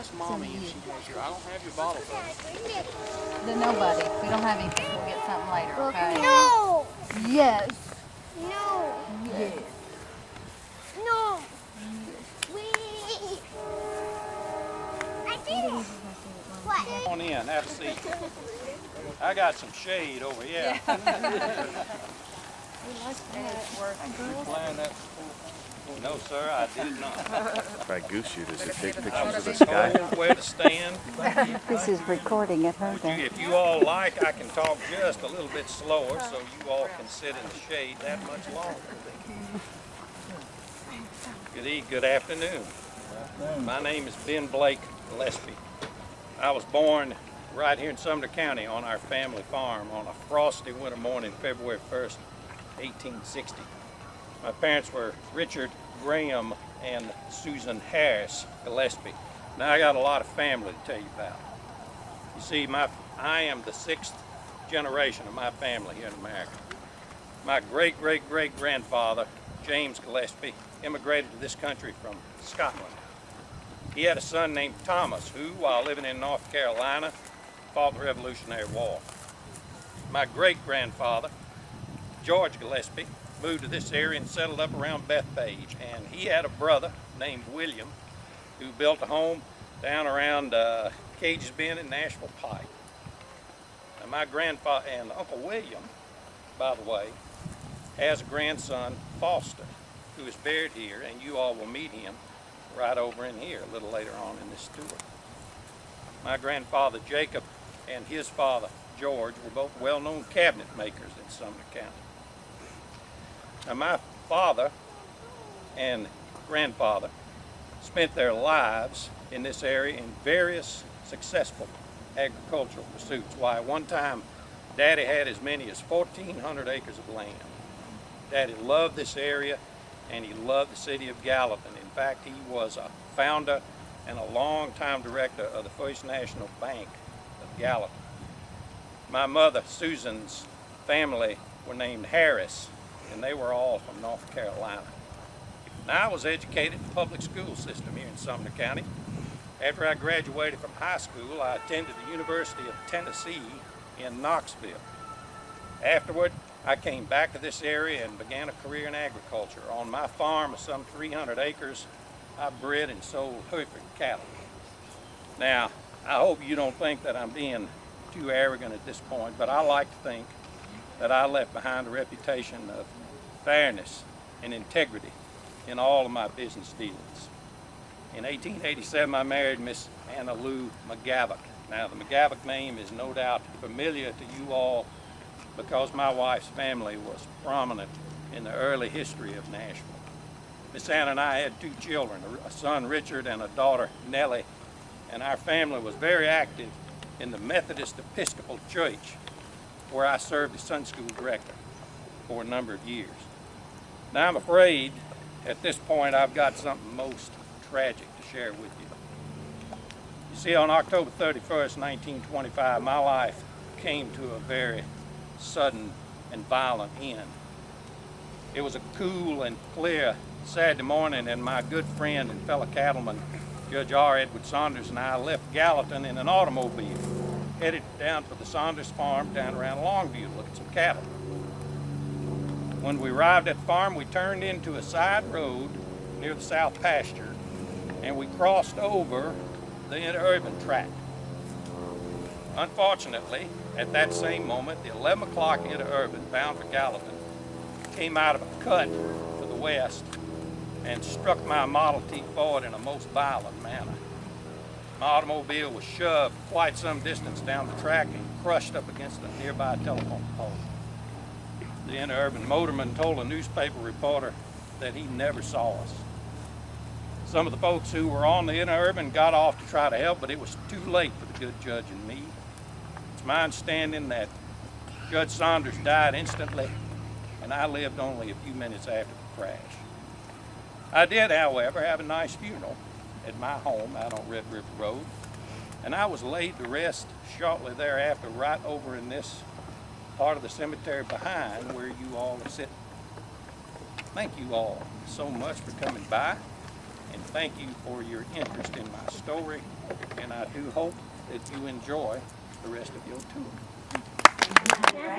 ask Mommy if she has your, I don't have your bottle. Then nobody. We don't have anything. We'll get something later, okay? No! Yes. No! Yes. No! Wait! I did it! What? Come on in, have a seat. I got some shade over here. No, sir, I did not. By goose shooters that take pictures of the sky. Told where to stand. This is recording at her. If you all like, I can talk just a little bit slower so you all can sit in the shade that much longer. Good afternoon. My name is Blake Gillespie. I was born right here in Sumner County on our family farm on a frosty winter morning, February 1st, 1860. My parents were Richard Graham and Susan Harris Gillespie. Now I got a lot of family to tell you about. You see, I am the 6th generation of my family here in America. My great-great-great-grandfather, James Gillespie, immigrated to this country from Scotland. He had a son named Thomas who, while living in North Carolina, fought the Revolutionary War. My great-grandfather, George Gillespie, moved to this area and settled up around Bethpage, and he had a brother named William who built a home down around Cage's Bend and Nashville Pike. And my grandfather and Uncle William, by the way, has a grandson, Foster, who is buried here, and you all will meet him right over in here a little later on in this tour. My grandfather Jacob and his father George were both well-known cabinet makers in Sumner County. Now my father and grandfather spent their lives in this area in various successful agricultural pursuits. Why, one time Daddy had as many as 1,400 acres of land. Daddy loved this area and he loved the City of Gallatin. In fact, he was a founder and a long-time director of the First National Bank of Gallatin. My mother, Susan's family were named Harris, and they were all from North Carolina. Now, I was educated in the public school system here in Sumner County. After I graduated from high school, I attended the University of Tennessee in Knoxville. Afterward, I came back to this area and began a career in agriculture. On my farm of some 300 acres, I bred and sold Hereford cattle. Now, I hope you don't think that I'm being too arrogant at this point, but I like to think that I left behind a reputation of fairness and integrity in all of my business dealings. In 1887, I married Miss Anna Lou McGavock. Now, the McGavock name is no doubt familiar to you all because my wife's family was prominent in the early history of Nashville. Miss Anna and I had 2 children, a son Richard and a daughter Nellie, and our family was very active in the Methodist Episcopal Church, where I served as Sunday school director for a number of years. Now I'm afraid at this point I've got something most tragic to share with you. You see, on October 31st, 1925, my life came to a very sudden and violent end. It was a cool and clear Saturday morning, and my good friend and fellow cattleman, Judge R. Edward Saunders, and I left Gallatin in an automobile, headed down to the Saunders farm down around Longview to look at some cattle. When we arrived at the farm, we turned into a side road near the south pasture, and we crossed over the Interurban tract. Unfortunately, at that same moment, the 11 o'clock Interurban bound for Gallatin came out of a cut to the west and struck my Model T Ford in a most violent manner. My automobile was shoved quite some distance down the track and crushed up against a nearby telephone pole. The Interurban motorman told a newspaper reporter that he never saw us. Some of the folks who were on the Interurban got off to try to help, but it was too late for the good judge and me. It's my understanding that Judge Saunders died instantly, and I lived only a few minutes after the crash. I did, however, have a nice funeral at my home out on Red River Road, and I was laid to rest shortly thereafter right over in this part of the cemetery behind where you all are sitting. Thank you all so much for coming by, And thank you for your interest in my story, and I do hope that you enjoy the rest of your tour.